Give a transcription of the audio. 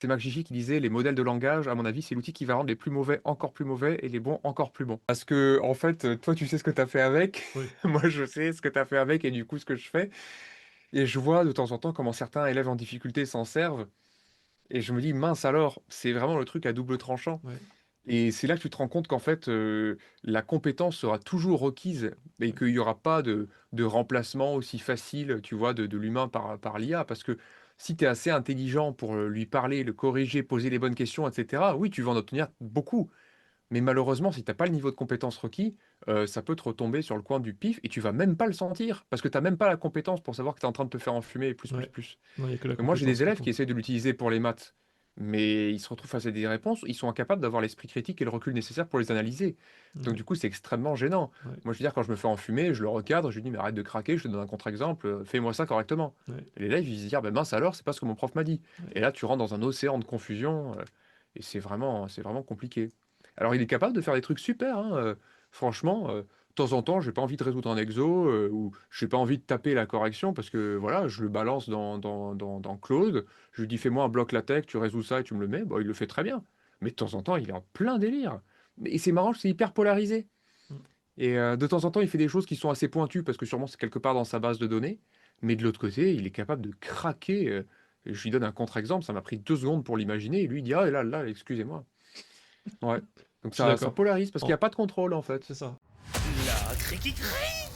C'est McGiffy qui disait: «Les modèles de langage, à mon avis, c'est l'outil qui va rendre les plus mauvais encore plus mauvais et les bons encore plus bons». Parce que en fait, toi, tu sais ce que tu as fait avec, Oui, moi, je sais ce que tu as fait avec et du coup, ce que je fais et je vois de temps en temps comment certains élèves en difficulté s'en servent et je me dis: «Mince alors!» C'est vraiment le truc à double tranchant ouais, et c'est là que tu te rends compte qu'en fait, la compétence sera toujours requise et ouais, qu'il y aura pas de remplacement aussi facile, tu vois, de l'humain par l'IA. Parce que si tu es assez intelligent pour, lui parler, le corriger, poser les bonnes questions et cetera, oui, tu vas en obtenir beaucoup. Mais malheureusement, si tu as pas le niveau de compétence requis, ça peut te retomber sur le coin du pif et tu vas même pas le sentir parce que tu as même pas la compétence pour savoir que tu es en train de te faire enfumer plus, plus, ouais. plus. Non, il y a que la Moi, j'ai compétence des qui élèves qui compte. essaient de l'utiliser pour les maths, mais ils se retrouvent face à des réponses, ils sont incapables d'avoir l'esprit critique et le recul nécessaire pour les analyser. Donc Ouais, du coup, c'est extrêmement gênant. ouais, Moi, je veux dire, quand je me fais enfumer, je le recadre, je lui dis: «Mais arrête de craquer, je te donne un contre-exemple, fais-moi ça correctement». ouais, Et l'élève, il va se dire: «Bah mince alors, c'est pas ce que mon prof m'a dit». ouais, Et là, tu rentres dans un océan de confusion, et c'est vraiment compliqué. Alors il est capable de faire des trucs super, hein, franchement, de temps en temps, j'ai pas envie de résoudre un exo, ou j'ai pas envie de taper la correction parce que voilà, je le balance dans Claude, je lui dis: «Fais-moi un bloc LaTeX, tu résous ça et tu me le mets». Bah, il le fait très bien. Mais de temps en temps, il est en plein délire. Mais c'est marrant, c'est hyper polarisé mmh, et de temps en temps, il fait des choses qui sont assez pointues parce que sûrement c'est quelque part dans sa base de données. Mais de l'autre côté, il est capable de craquer, et je lui donne un contre-exemple, ça m'a pris 2 secondes pour l'imaginer et lui il dit: «Ah là là, excusez-moi». Ouais, donc je suis ça d'accord. polarise parce qu'il y a En pas de contrôle, en fait. c'est ça. La criquerie